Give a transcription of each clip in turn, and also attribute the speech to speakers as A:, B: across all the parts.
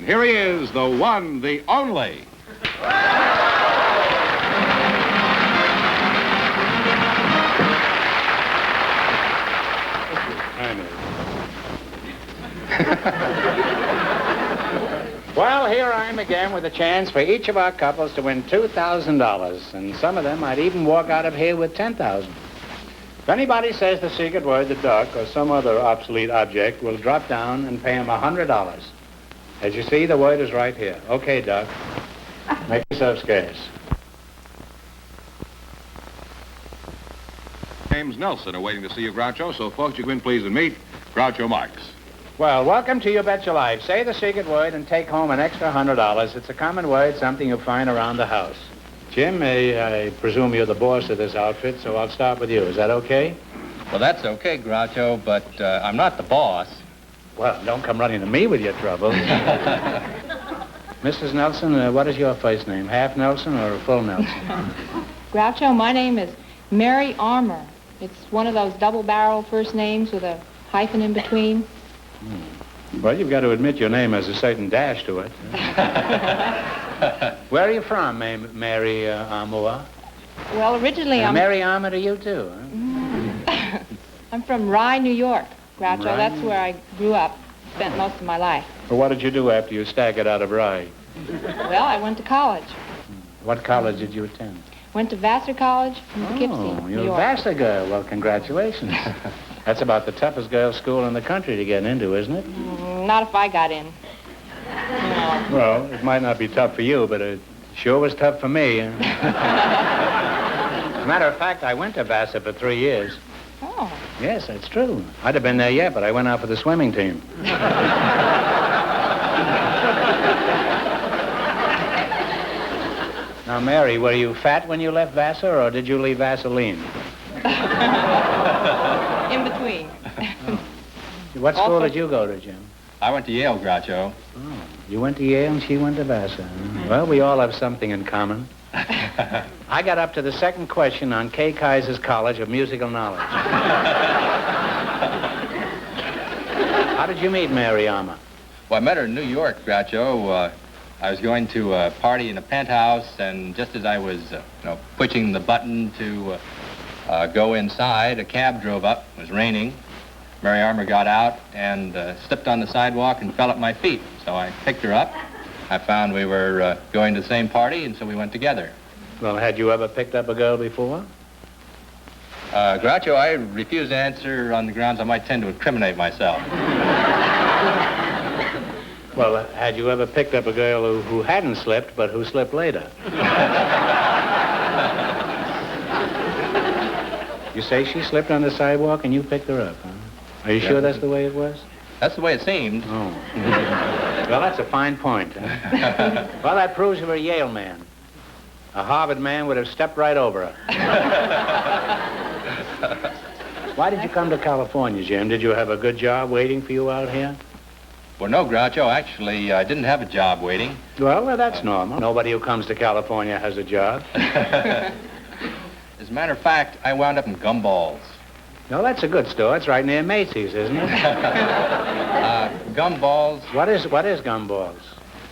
A: here he is, the one, the only.
B: Well, here I am again with a chance for each of our couples to win $2,000, and some of them might even walk out of here with $10,000. If anybody says the secret word, the duck, or some other obsolete object, we'll drop down and pay him $100. As you see, the word is right here. Okay, duck. Make yourself scarce.
A: James Nelson are waiting to see you, Groucho, so folks, you can in please and meet Groucho Marx.
B: Well, welcome to You Bet Your Life. Say the secret word and take home an extra $100. It's a common word, something you'll find around the house. Jim, I presume you're the boss of this outfit, so I'll start with you. Is that okay?
C: Well, that's okay, Groucho, but I'm not the boss.
B: Well, don't come running to me with your troubles. Mrs. Nelson, what is your first name? Half Nelson or full Nelson?
D: Groucho, my name is Mary Armour. It's one of those double-barrel first names with a hyphen in between.
B: Well, you've got to admit your name has a certain dash to it. Where are you from, Mary Armour?
D: Well, originally I'm...
B: Mary Armour to you, too, huh?
D: I'm from Rye, New York, Groucho.
B: Rye?
D: That's where I grew up, spent most of my life.
B: Well, what did you do after you staggered out of Rye?
D: Well, I went to college.
B: What college did you attend?
D: Went to Vassar College in Poughkeepsie, New
B: you're a
D: York.
B: Vassar girl. Well, congratulations. That's about the toughest girls' school in the country to get into, isn't it?
D: Not if I got in. No.
B: Well, it might not be tough for you, but it sure was tough for me. As a matter of fact, I went to Vassar for 3 years.
D: Oh.
B: Yes, that's true. I'd have been there yet, but I went out for the swimming team. Now, Mary, were you fat when you left Vassar, or did you leave Vaseline?
D: In between.
B: Oh. What school did you go to, Jim?
C: I went to Yale, Groucho.
B: Oh, you went to Yale and she went to Vassar. Well, we all have something in common. I got up to the second question on Kay Kaiser's College of Musical Knowledge. How did you meet Mary Armour?
C: Well, I met her in New York, Groucho. I was going to a party in a penthouse, and just as I was, pushing the button to go inside, a cab drove up. It was raining. Mary Armour got out and slipped on the sidewalk and fell at my feet. So I picked her up. I found we were going to the same party, and so we went together.
B: Well, had you ever picked up a girl before?
C: Groucho, I refuse to answer on the grounds I might tend to incriminate myself.
B: Well, had you ever picked up a girl who hadn't slipped, but who slipped later? You say she slipped on the sidewalk and you picked her up, huh? Are you sure that's the way it was?
C: That's the way it seemed.
B: Oh. Well, that's a fine point. Huh? Well, that proves you're a Yale man. A Harvard man would have stepped right over her. Why did you come to California, Jim? Did you have a good job waiting for you out here?
C: Well, no, Groucho. Actually, I didn't have a job waiting.
B: Well, that's normal. Nobody who comes to California has a job.
C: As a matter of fact, I wound up in Gumballs.
B: No, that's a good store. It's right near Macy's, isn't it?
C: Gumballs.
B: What is Gumballs?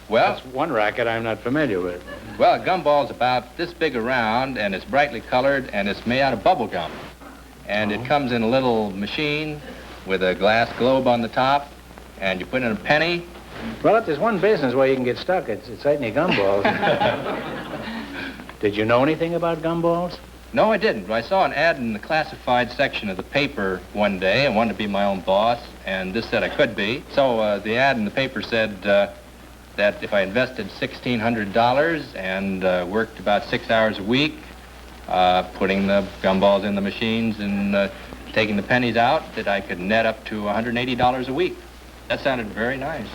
C: Well,
B: that's one racket I'm not familiar with.
C: Well, a gumball's about this big around, and it's brightly colored, and it's made out of bubble gum. And it comes in a little machine with a glass globe on the top, and you put in a penny.
B: Well, if there's one business where you can get stuck, it's certainly gumballs. Did you know anything about gumballs?
C: No, I didn't. I saw an ad in the classified section of the paper one day. I wanted to be my own boss, and this said I could be. So the ad in the paper said that if I invested $1,600 and worked about 6 hours a week, putting the gumballs in the machines and taking the pennies out, that I could net up to $180 a week. That sounded very nice.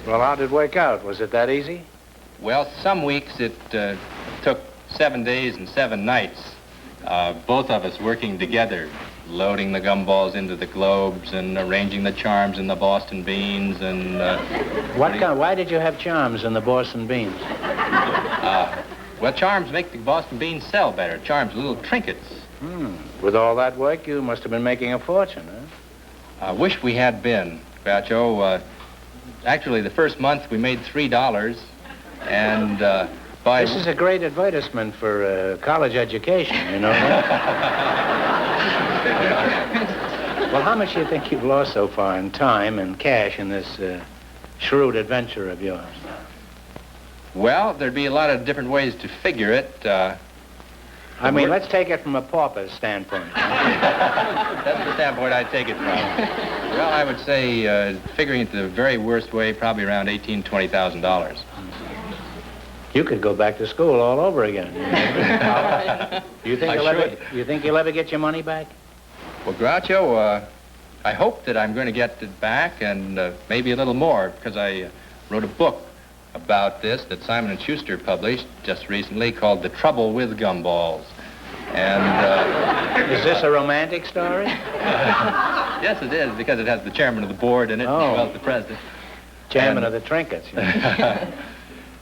B: Well, how did it work out? Was it that easy?
C: Well, some weeks it took 7 days and 7 nights, both of us working together, loading the gumballs into the globes and arranging the charms in the Boston beans and...
B: Why did you have charms in the Boston beans?
C: Well, charms make the Boston beans sell better. Charms are little trinkets.
B: With all that work, you must have been making a fortune, huh?
C: I wish we had been, Groucho. Actually, the first month we made $3, and by...
B: This is a great advertisement for college education, you know that? Well, how much do you think you've lost so far in time and cash in this shrewd adventure of yours?
C: Well, there'd be a lot of different ways to figure it.
B: I mean, let's take it from a pauper's standpoint.
C: That's the standpoint I'd take it from. Well, I would say, figuring it the very worst way, probably around $18,000, $20,000.
B: You could go back to school all over again. You think you'll ever get your money back?
C: Well, Groucho, I hope that I'm going to get it back and maybe a little more, because I wrote a book about this that Simon & Schuster published just recently called The Trouble with Gumballs. And
B: is this a romantic story?
C: Yes, it is, because it has the chairman of the board in it, as well as the president.
B: Chairman of the trinkets. You know.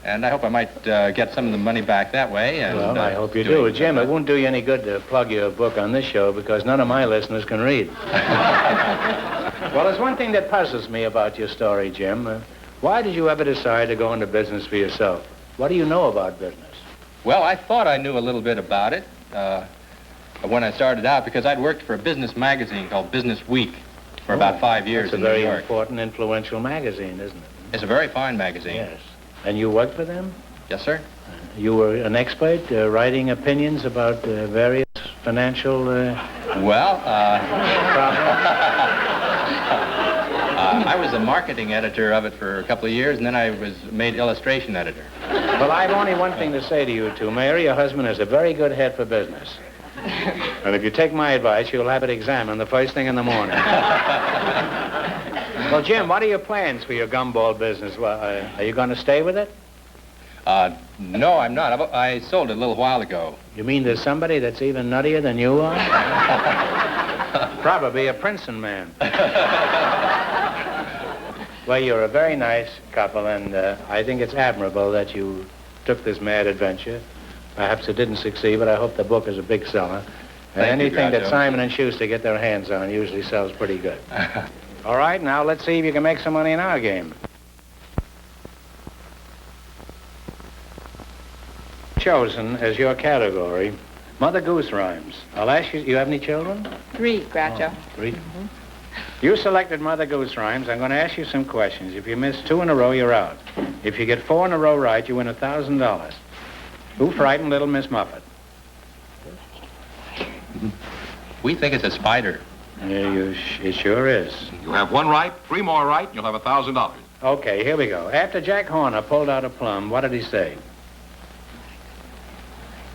C: And I hope I might get some of the money back that way. And,
B: well, I hope you do. Jim, it won't do you any good to plug your book on this show because none of my listeners can read. Well, there's one thing that puzzles me about your story, Jim. Why did you ever decide to go into business for yourself? What do you know about business?
C: Well, I thought I knew a little bit about it when I started out because I'd worked for a business magazine called Business Week for about 5 years in New York.
B: It's a very important, influential magazine, isn't it?
C: It's a very fine magazine.
B: Yes. And you worked for them?
C: Yes, sir.
B: You were an expert writing opinions about various financial
C: I was the marketing editor of it for a couple of years, and then I was made illustration editor.
B: Well, I've only one thing to say to you two. Mary, your husband has a very good head for business. And if you take my advice, you'll have it examined the first thing in the morning. Well, Jim, what are your plans for your gumball business? Well, are you going to stay with it?
C: No, I'm not. I sold it a little while ago.
B: You mean there's somebody that's even nuttier than you are? Probably a Princeton man. Well, you're a very nice couple, and I think it's admirable that you took this mad adventure. Perhaps it didn't succeed, but I hope the book is a big seller. And anything that Simon & Schuster get their hands on usually sells pretty good. All right, now let's see if you can make some money in our game. Chosen as your category, Mother Goose rhymes. I'll ask you, you have any children?
D: 3, Groucho.
B: 3? Mm-hmm. You selected Mother Goose rhymes. I'm going to ask you some questions. If you miss 2 in a row, you're out. If you get 4 in a row right, you win $1,000. Who frightened little Miss Muffet?
C: We think it's a spider.
B: Yeah, it sure is.
A: You have 1 right, 3 more right, and you'll have $1,000.
B: Okay, here we go. After Jack Horner pulled out a plum, what did he say?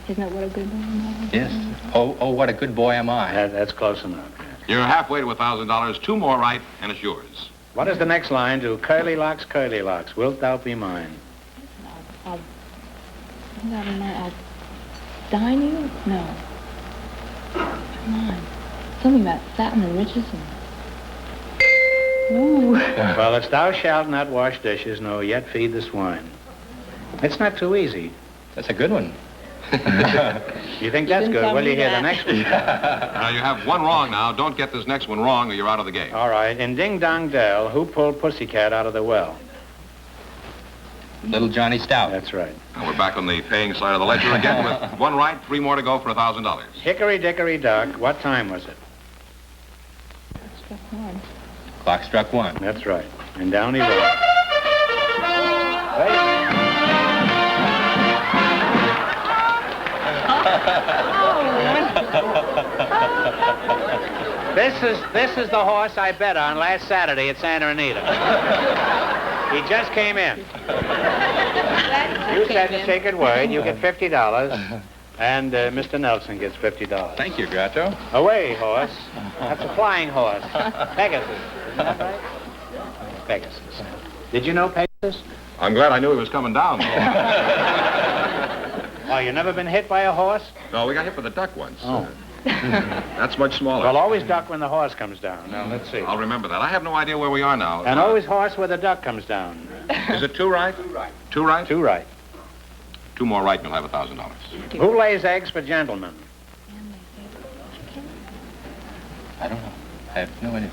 D: Isn't that what a good boy am I?
C: Yes. Oh, what a good boy am I.
B: That's close enough.
A: You're halfway to $1,000, 2 more right, and it's yours.
B: What is the next line to Curly Locks, wilt thou be mine?
D: I'll dine you? No. Come on. Something about satin and riches and... Ooh.
B: Well, it's thou shalt not wash dishes, nor yet feed the swine. It's not too easy.
C: That's a good one.
B: You think that's good? Well, you hear the next one.
A: Now, you have 1 wrong now. Don't get this next one wrong or you're out of the game.
B: All right. In Ding Dong Dell, who pulled Pussycat out of the well?
C: Little Johnny Stout.
B: That's right.
A: And we're back on the paying side of the ledger again with 1 right, 3 more to go for $1,000.
B: Hickory Dickory Dock, what time was it?
D: Struck 1.
C: Clock struck 1.
B: That's right. And down he went. This is the horse I bet on last Saturday at Santa Anita. He just came in. You said the sacred word. You get $50, and Mr. Nelson gets $50.
C: Thank you, Groucho.
B: Away, horse. That's a flying horse. Pegasus. Isn't that right? Pegasus. Did you know Pegasus?
A: I'm glad I knew he was coming down.
B: Oh, you never been hit by a horse?
A: No, we got hit with a duck once.
B: Oh.
A: That's much smaller.
B: Well, always duck when the horse comes down. Now, let's see.
A: I'll remember that. I have no idea where we are now.
B: And always horse where the duck comes down.
A: Is it 2 right? 2 right?
B: 2 right.
A: 2 more right and you'll have $1,000.
B: Who lays eggs for gentlemen?
C: I don't know. I have no idea.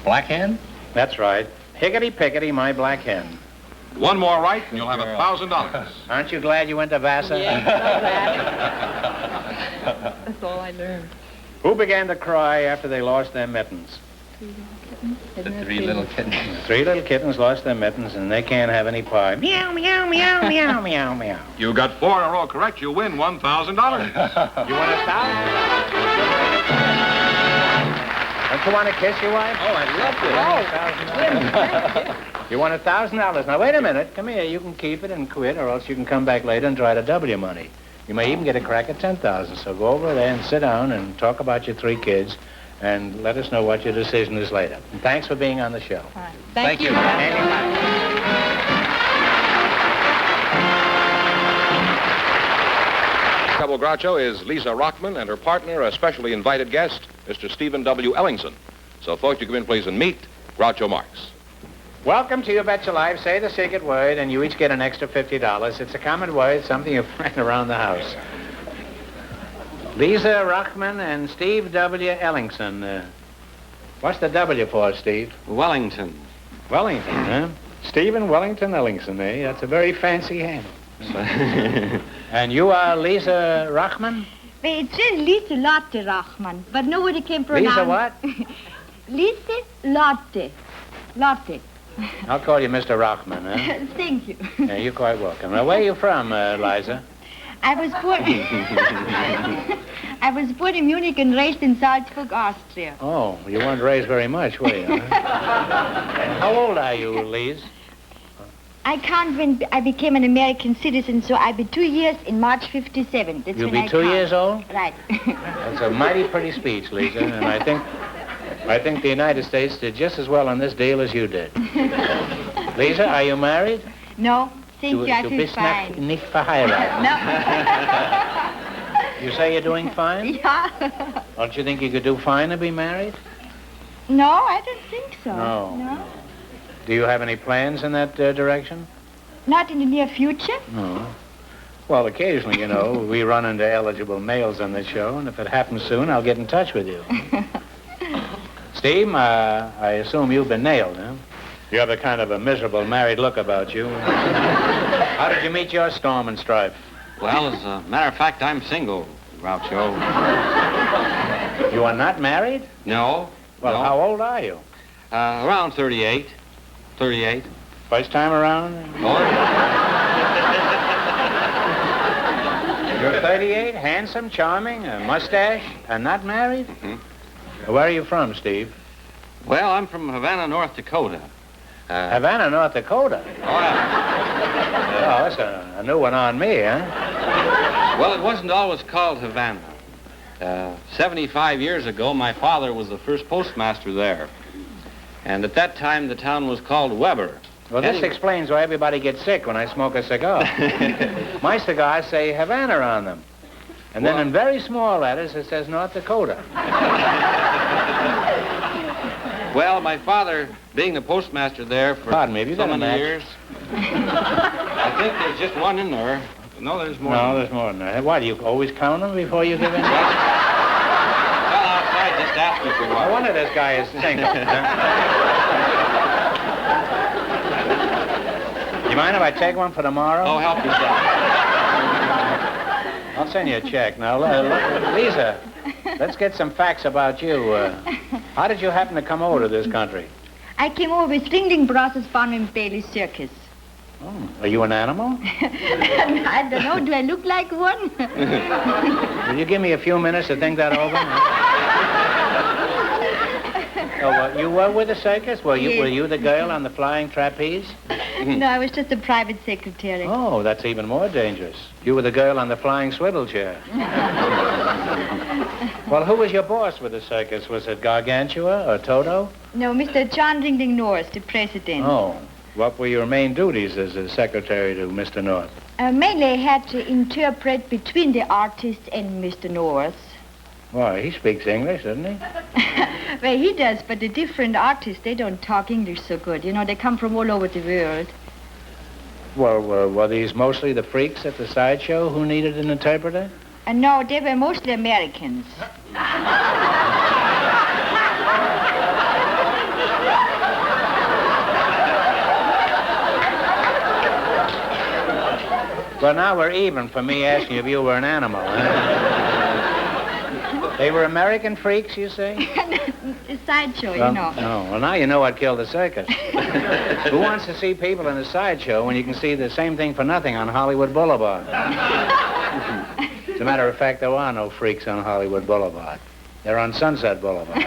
C: Black Hen?
B: That's right. Higgity-piggity, my black hen.
A: One more right, and you'll have $1,000.
B: Aren't you glad you went to Vassar?
D: Yeah, that's all I learned.
B: Who began to cry after they lost their mittens?
C: The three little kittens.
B: 3 little kittens lost their mittens, and they can't have any pie. Meow, meow, meow, meow, meow, mew.
A: You got 4 in a row correct. You win $1,000.
B: You want $1,000? Don't you want to kiss your wife?
C: Oh, I loved it.
B: You want $1,000. Now, wait a minute. Come here. You can keep it and quit, or else you can come back later and try to double your money. You may even get a crack at $10,000. So go over there and sit down and talk about your 3 kids, and let us know what your decision is later. And thanks for being on the show.
D: All right. Thank you.
B: Anytime.
A: Double Groucho is Lisa Rockman and her partner, a specially invited guest, Mr. Stephen W. Ellingson. So, folks, you come in, please, and meet Groucho Marx.
B: Welcome to You Bet Your Life. Say the secret word, and you each get an extra $50. It's a common word, something you find around the house. Lisa Rockman and Steve W. Ellingson. What's the W for, Steve?
E: Wellington.
B: Wellington, huh? Stephen Wellington Ellingson, eh? That's a very fancy handle. And you are Lisa Rockman?
F: Well, it's really Lisa Lotte Rachman, but nobody can pronounce...
B: Lisa what?
F: Lisa Lotte. Lotte.
B: I'll call you Mr. Rockman, huh?
F: Thank you.
B: Yeah, you're quite welcome. Now, where are you from, Liza?
F: I was born... I was born in Munich and raised in Salzburg, Austria.
B: Oh, you weren't raised very much, were you? Huh? And how old are you, Lise?
F: I can't when I became an American citizen, so I'll be 2 years in March 57. That's
B: You'll
F: when
B: be
F: I
B: 2
F: count.
B: years old?
F: Right.
B: That's a mighty pretty speech, Lisa, and I think the United States did just as well on this deal as you did. Lisa, are you married?
F: No, thank you, I
B: Du
F: feel
B: bist
F: fine.
B: nicht verheiratet.
F: No.
B: You say you're doing fine?
F: Yeah.
B: Don't you think you could do fine to be married?
F: No, I don't think so.
B: No.
F: No?
B: Do you have any plans in that direction?
F: Not in the near future?
B: No. Well, occasionally, you know, we run into eligible males on this show, and if it happens soon, I'll get in touch with you. Steve, I assume you've been nailed, huh? You have a kind of a miserable married look about you. How did you meet your storm and strife?
E: Well, as a matter of fact, I'm single, Groucho.
B: You are not married?
E: No.
B: Well,
E: no.
B: how old are you?
E: Around 38. 38.
B: First time around?
E: Oh,
B: You're 38, handsome, charming, a mustache, and not married? Where are you from, Steve?
E: well, I'm from Havana, North Dakota.
B: Havana, North Dakota.
E: Oh, yeah.
B: Oh, that's a new one on me, huh?
E: Well, it wasn't always called Havana. 75 years ago, my father was the first postmaster there. And at that time, the town was called Weber.
B: Well, this
E: Anyway.
B: explains why everybody gets sick when I smoke a cigar. My cigars say Havana on them. And then
E: Well-
B: in very small letters, it says North Dakota.
E: Well, my father, being the postmaster there for
B: Pardon me, have you
E: so
B: got a
E: many
B: match?
E: years. I think there's just one in there. No, there's more.
B: No, there's more than that. Why, do you always count them before you give in?
E: Well, outside, just ask me for
B: I
E: one.
B: wonder this guy is single. You mind if I take one for tomorrow?
E: Oh, help yourself.
B: I'll send you a check. Now, Lisa, let's get some facts about you. How did you happen to come over to this country?
F: I came over with Ringling Brothers Barnum and Bailey Circus.
B: Oh, are you an animal?
F: I don't know, do I look like one?
B: Will you give me a few minutes to think that over? You were with the circus? Were
F: Yes.
B: you the girl on the flying trapeze?
F: No, I was just a private secretary.
B: Oh, that's even more dangerous. You were the girl on the flying swivel chair. Well, who was your boss with the circus? Was it Gargantua or Toto?
F: No, Mr. John Ringling North, the president.
B: Oh, what were your main duties as a secretary to Mr. North?
F: Mainly I had to interpret between the artist and Mr. North.
B: Why, he speaks English, doesn't he?
F: Well, he does, but the different artists, they don't talk English so good. You know, they come from all over the world.
B: Well, were these mostly the freaks at the sideshow who needed an interpreter?
F: And no, they were mostly Americans.
B: Well, now we're even for me asking if you were an animal. Huh? They were American freaks, you say?
F: A sideshow,
B: Well,
F: you know.
B: No. Well, now you know what killed the circus. Who wants to see people in a sideshow when you can see the same thing for nothing on Hollywood Boulevard? As a matter of fact, there are no freaks on Hollywood Boulevard. They're on Sunset Boulevard.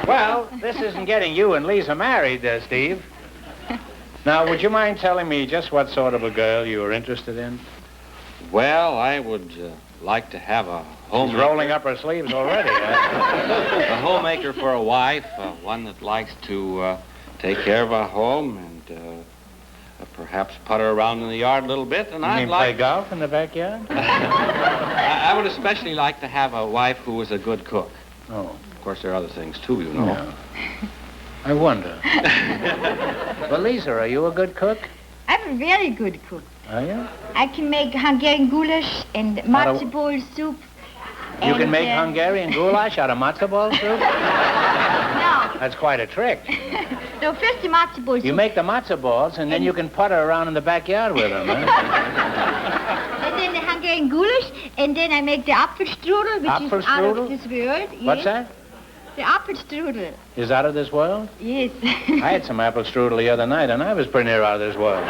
B: Well, this isn't getting you and Lisa married, Steve. Now, would you mind telling me just what sort of a girl you were interested in?
E: Well, I would like to have a
B: She's
E: homemaker.
B: rolling up her sleeves already.
E: A homemaker for a wife, one that likes to take care of a home and perhaps putter around in the yard a little bit. And
B: You
E: I'd
B: mean
E: like
B: play golf in the backyard?
E: I would especially like to have a wife who was a good cook.
B: Oh.
E: Of course, there are other things too, you know.
B: Yeah. I wonder. Well, Lisa, are you a good cook?
F: I'm a very good cook.
B: Are you?
F: I can make Hungarian goulash and matzo ball soup.
B: You can
F: and,
B: make Hungarian goulash out of matzo ball soup?
F: No.
B: That's quite a trick.
F: No, first the matzo ball soup.
B: You make the matzo balls, and then you can putter around in the backyard with them, huh?
F: And then the Hungarian goulash, and then I make the Apfelstrudel, which is out of this world.
B: What's
F: Yes.
B: that?
F: The Apfelstrudel.
B: Is out of this world?
F: Yes.
B: I had some apple strudel the other night, and I was pretty near out of this world.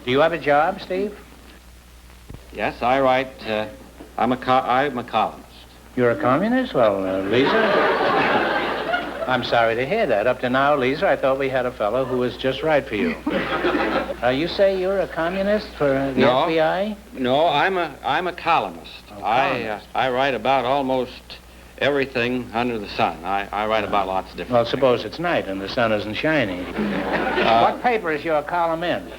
B: Do you have a job, Steve?
E: Yes, I write. I'm a columnist.
B: You're a communist? Well, Lisa, I'm sorry to hear that. Up to now, Lisa, I thought we had a fellow who was just right for you. You say you're a communist for the
E: No.
B: FBI?
E: No, I'm a columnist.
B: Oh, columnist.
E: I write about almost everything under the sun. I write about lots of different.
B: Well, suppose it's night and the sun isn't shining. What paper is your column in?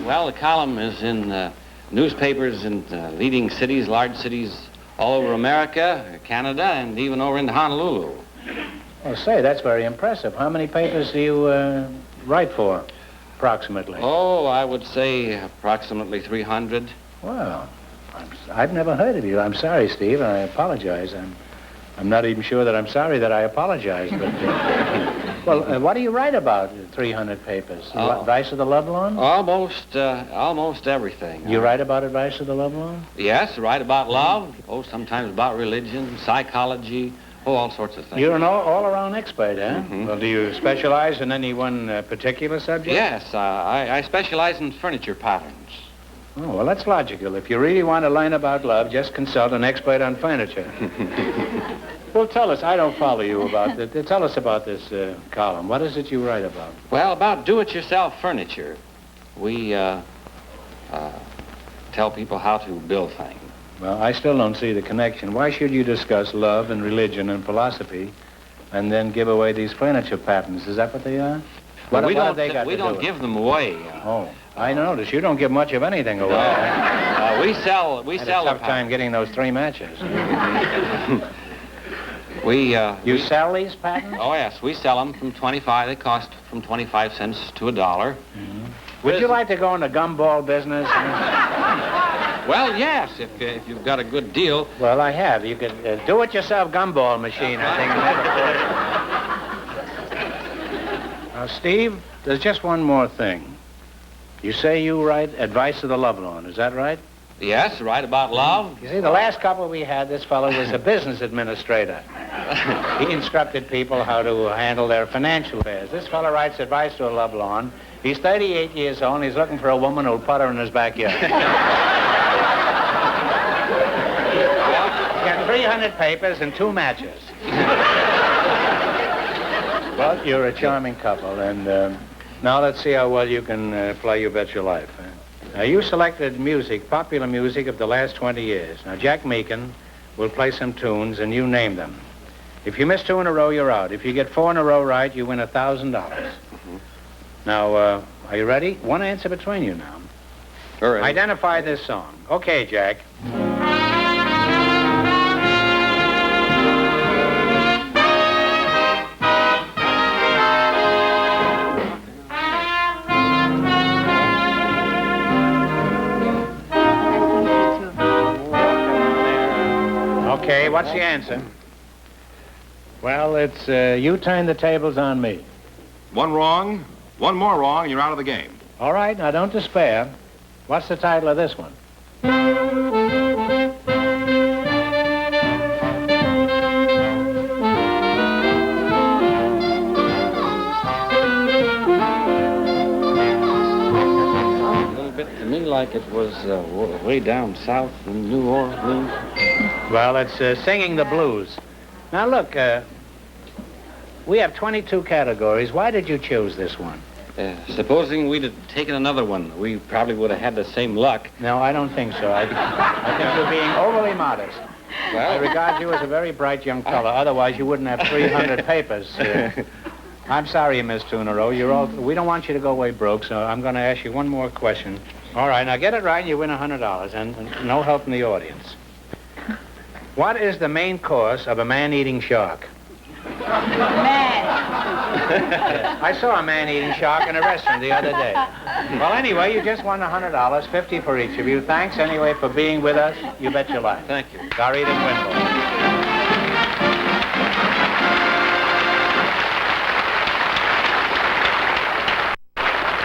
E: Well, the column is in newspapers in leading cities, large cities all over America, Canada, and even over in Honolulu.
B: Oh, say, that's very impressive. How many papers do you write for, approximately?
E: Oh, I would say approximately 300.
B: Well, I've never heard of you. I'm sorry, Steve, and I apologize. I'm not even sure that I'm sorry that I apologize. But, well, what do you write about, 300 papers? Advice of the Lovelorn?
E: Almost everything.
B: You write about Advice of the Lovelorn?
E: Yes, write about love. Oh, sometimes about religion, psychology. Oh, all sorts of things.
B: You're an all-around expert, huh?
E: Mm-hmm.
B: Well, do you specialize in any one particular subject?
E: Yes, I specialize in furniture patterns.
B: Oh, well, that's logical. If you really want to learn about love, just consult an expert on furniture. Well, tell us. I don't follow you about that. Tell us about this column. What is it you write about?
E: Well, about do-it-yourself furniture. We tell people how to build things.
B: Well, I still don't see the connection. Why should you discuss love and religion and philosophy and then give away these furniture patterns? Is that what they are?
E: Well, we
B: have they got
E: we
B: to
E: don't
B: do
E: give them away.
B: Oh, I notice. You don't give much of anything away.
E: No. We sell
B: I had
E: the
B: a tough time getting those 3 matches. You sell these patents?
E: Oh, yes, we sell them from 25. They cost from 25 cents to $1.
B: Mm-hmm. Would you like to go in the gumball business?
E: Well, yes, if you've got a good deal.
B: Well, I have. You could do-it-yourself gumball machine, I think. Now, Steve, there's just one more thing. You say you write Advice of the Lovelorn, is that right?
E: Yes, write about love.
B: You see, the last couple we had, this fellow was a business administrator. He instructed people how to handle their financial affairs. This fellow writes Advice to a Lovelorn. He's 38 years old, and he's looking for a woman who'll putter in his backyard. He's got 300 papers and 2 matches. Well, you're a charming couple, and now let's see how well you can play You Bet Your Life. Now, you selected music, popular music of the last 20 years. Now, Jack Meakin will play some tunes, and you name them. If you miss 2 in a row, you're out. If you get 4 in a row right, you win $1,000. Mm-hmm. Now, are you ready? One answer between you now.
E: All right.
B: Identify this song. Okay, Jack. Okay, what's the answer? Well, it's you turn the tables on me.
A: 1 wrong, 1 more wrong, and you're out of the game.
B: All right, now don't despair. What's the title of this one?
E: To me, like it was way down south in New Orleans.
B: Well, it's Singing the Blues. Now, look, we have 22 categories. Why did you choose this one?
E: Supposing we'd have taken another one, we probably would have had the same luck.
B: No, I don't think so. I think you're being overly modest. I regard you as a very bright young fellow. Otherwise, you wouldn't have 300 papers. I'm sorry, Miss Tunero. We don't want you to go away broke, so I'm going to ask you one more question. All right, now get it right and you win $100, and no help from the audience. What is the main course of a man-eating shark?
D: Man.
B: I saw a man-eating shark in a restaurant the other day. Well, anyway, you just won $100, 50 for each of you. Thanks, anyway, for being with us. You bet your life.
E: Thank you.
B: Sorry it didn't win more.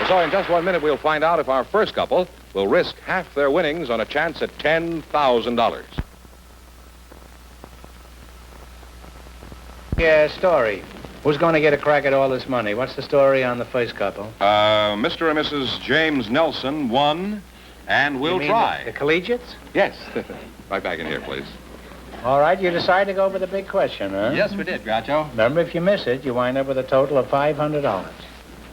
A: So in just 1 minute, we'll find out if our first couple will risk half their winnings on a chance at $10,000.
B: Yeah, story. Who's going to get a crack at all this money? What's the story on the first couple?
A: Mr. and Mrs. James Nelson won, and we'll
B: You mean
A: try.
B: The collegiates?
A: Yes. Right back in here, please.
B: All right, you decide to go for the big question, huh?
C: Yes, we did, Groucho.
B: Remember, if you miss it, you wind up with a total of $500.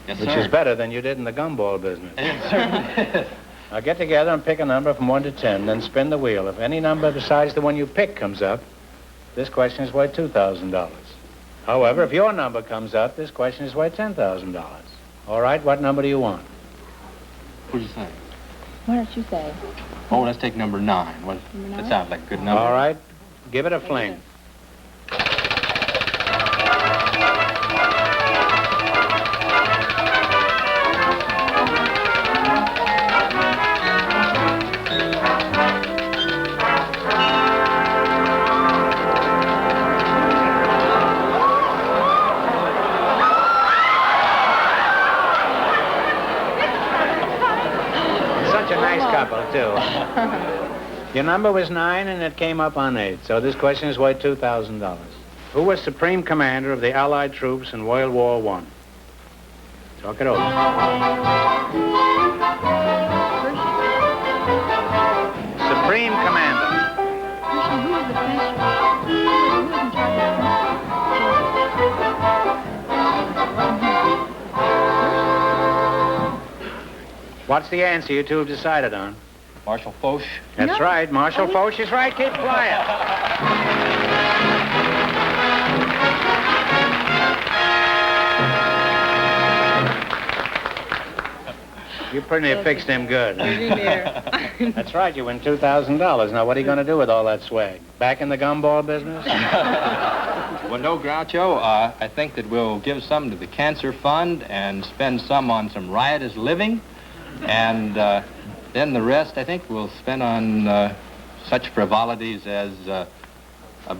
C: Yes,
B: Which
C: sir.
B: is better than you did in the gumball business.
C: It certainly is.
B: Now get together and pick a number from 1 to 10, then spin the wheel. If any number besides the one you pick comes up, this question is worth $2,000. However, if your number comes up, this question is worth $10,000. All right, what number do you want?
C: What do you say?
D: What did you say?
C: Oh, let's take number 9. What,
D: Number
C: that
D: 9?
C: sounds like a good number.
B: All right, give it a fling. Too. Your number was 9, and it came up on 8. So this question is worth $2,000. Who was supreme commander of the Allied troops in World War I? Talk it over. Supreme commander.
D: Who was the French? Who was in charge of the
B: What's the answer you two have decided on?
C: Marshal Foch.
B: That's
D: No.
B: right. Marshal Foch is right. Keep quiet. You pretty near fixed him good. That's right. You win $2,000. Now, what are you going to do with all that swag? Back in the gumball business?
C: Well, no, Groucho. I think that we'll give some to the Cancer Fund and spend some on some riotous living. And then the rest, I think, we'll spend on such frivolities as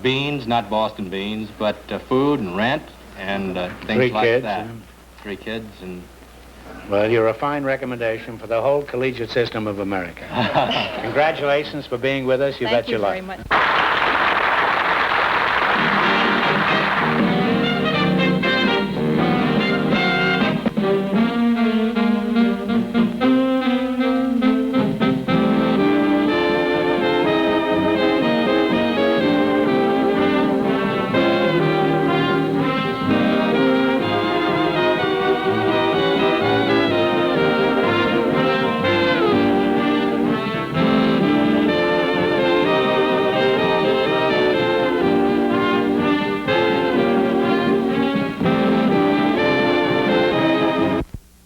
C: beans, not Boston beans, but food and rent and things
B: 3
C: like
B: kids,
C: that.
B: yeah.
C: 3 kids and...
B: Well, you're a fine recommendation for the whole collegiate system of America. Congratulations for being with us. You bet your life.
D: Thank you very much.